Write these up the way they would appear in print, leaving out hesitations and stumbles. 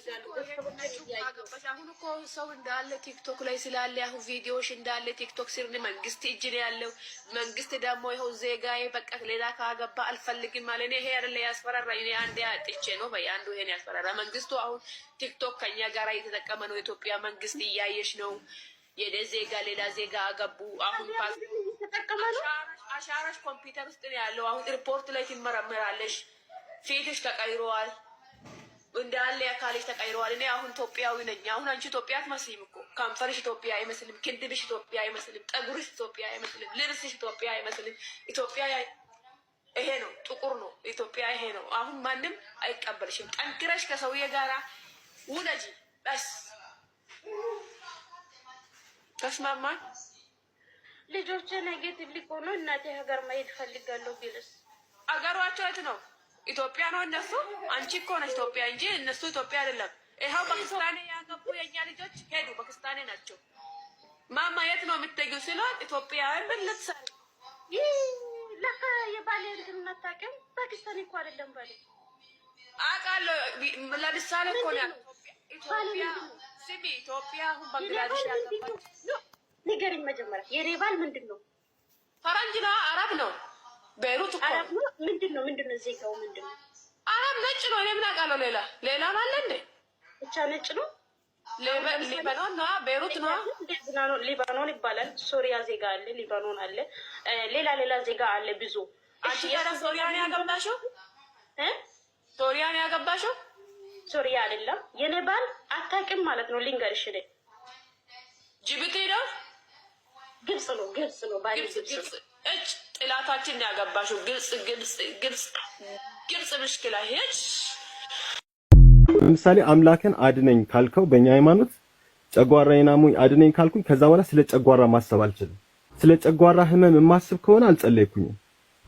ይችላሉ አገባሽ አሁን እኮ ሰው እንዳለ ቲክቶክ ላይ ስላለ አሁን ቪዲዮሽ እንዳለ ቲክቶክ ስር መንግስት እጅ ነው ያለው መንግስት ደግሞ ይኸው ዜጋዬ በቃ ሌላ ካገባ አልፈልግም ማለት ነው ይሄ አይደለ ያስፈራራኝ እኔ አንዴ አጥቼ ነው በያንዱ ይሄን ያስፈራራ መንግስቱ አሁን ቲክቶክ ከኛ ጋር እየተጠቀመ ነው ኢትዮጵያ መንግስት እያየሽ ነው የኔ ዜጋ ሌላ ዜጋ አገቡ አሁን ፓስ ተጠቀመ ነው አሻራሽ ኮምፒውተር ውስጥ ነው ያለው አሁን ሪፖርት ላይ ትመረመራለሽ ፊትሽ ተቀይሯል እንዳለ ያካልሽ ተቀይሯል እኔ አሁን ኢትዮጵያዊ ነኝ አሁን አንቺ ኢትዮጵያ አትመስይም እኮ ካንፈርሽ ኢትዮጵያ አይመስልም ክንድብሽ ኢትዮጵያ አይመስልም ጠጉርሽ ኢትዮጵያ አይመስልም ልብስሽ ኢትዮጵያ አይመስልም ኢትዮጵያ ይሄ ነው ጥቁር ነው ኢትዮጵያ ይሄ ነው አሁን ማንም አይቀበልሽም ጠንክረሽ ከሰውዬ ጋራ ውለጂ በስ ተስማማን ልጆቼ ኔጌቲቭ ሊቆኑ እናቴ ሀገር ማየት ፈልጋለሁ ቢልስ አገሯቸው የት ነው ኢትዮጵያ ነው እነሱ አንቺ እኮ ነሽ ኢትዮጵያ እንጂ እነሱ ኢትዮጵያ አይደለም ይሄው ፓኪስታን ያገቡ የኛ ልጆች ሄዱ ፓኪስታን ናቸው ማማ የት ነው የምትገኙ ሲሏት ኢትዮጵያ አይበልጥ ለካ የባሌ እንትን አታውቂም ፓኪስታን እኮ አይደለም ባሌ አውቃለሁ ለምሳሌ እኮ ነው ኢትዮጵያ ሲቢ ኢትዮጵያ አሁን ባንግላዴሽ ያገባች ንገሪኝ መጀመሪያ የኔ ባል ምንድነው ፈረንጅ ነው አረብ ነው ቤሩት እኮ አረብ ነው ምንድነው ዜጋው ምንድነው አረብ ነጭ ነው እኔ ምን አውቃለሁ ሌላ ማለት እንዴ ብቻ ነጭ ነው ሊባኖን ነው ቤሩት ነው ሊባኖን ይባላል ሶሪያ ዜጋ አለ ሊባኖን አለ ሌላ ዜጋ አለ ብዙ አንቺ ሶሪያን ያገባሽው ሶሪያን ያገባሽው ሶሪያ አይደለም የኔ ባል አታውቂም ማለት ነው ሊንገርሽ ነኝ ጅቡቲ ነው ግብጽ ነው ባል ግብጽ እጭ ጥላታችን ያገባሽው ግብጽ ምሽክላ ሄች ለምሳሌ አምላክን አድነኝ ካልከው በእኛ ሃይማኖት ጨጓራዬን አሞኝ አድነኝ ካልኩኝ ከዛ በኋላ ስለ ጨጓራ ማሰብ አልችልም ስለ ጨጓራ ህመም የማስብ ከሆነ አልጸለይኩኝም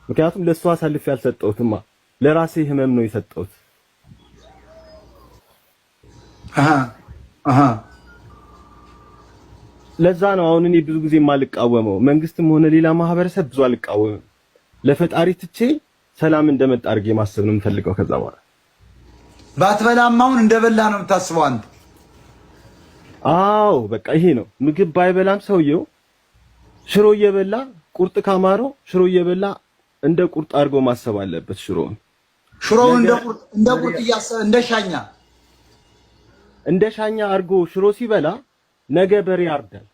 ምክንያቱም ለሷ አሳልፌ ያልሰጠሁትማ ለራሴ ህመም ነው የሰጠሁት ለዛ ነው አሁን እኔ ብዙ ጊዜ የማልቃወመው መንግስትም ሆነ ሌላ ማህበረሰብ ብዙ አልቃወምም ለፈጣሪ ትቼ ሰላም እንደመጣ አድርጌ ማሰብ ነው የምፈልገው ከዛ በኋላ ባትበላማውን እንደበላ ነው የምታስበው አንተ አዎ በቃ ይሄ ነው ምግብ ባይበላም ሰውየው ሽሮ እየበላ ቁርጥ ካማረው ሽሮ እየበላ እንደ ቁርጥ አድርጎ ማሰብ አለበት ሽሮውን እንደ ቁርጥ እንደ ሻኛ አድርጎ ሽሮ ሲበላ ነገ በሬ ያርዳል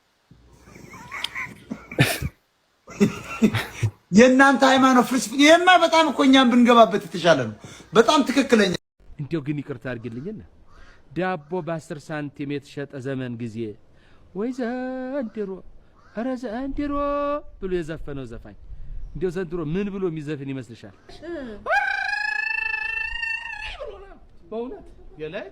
የእናንተ ሃይማኖት ፍልስፍና የማ በጣም እኮ እኛም ብንገባበት የተሻለ ነው በጣም ትክክለኛ እንዴው ግን ይቅርታ አድርግልኝና ዳቦ በ10 ሳንቲም የተሸጠ ዘመን ጊዜ ወይ ዘንድሮ ኧረ ዘንድሮ ብሎ የዘፈነው ዘፋኝ እንዴው ዘንድሮ ምን ብሎ የሚዘፍን ይመስልሻል በእውነት የላይ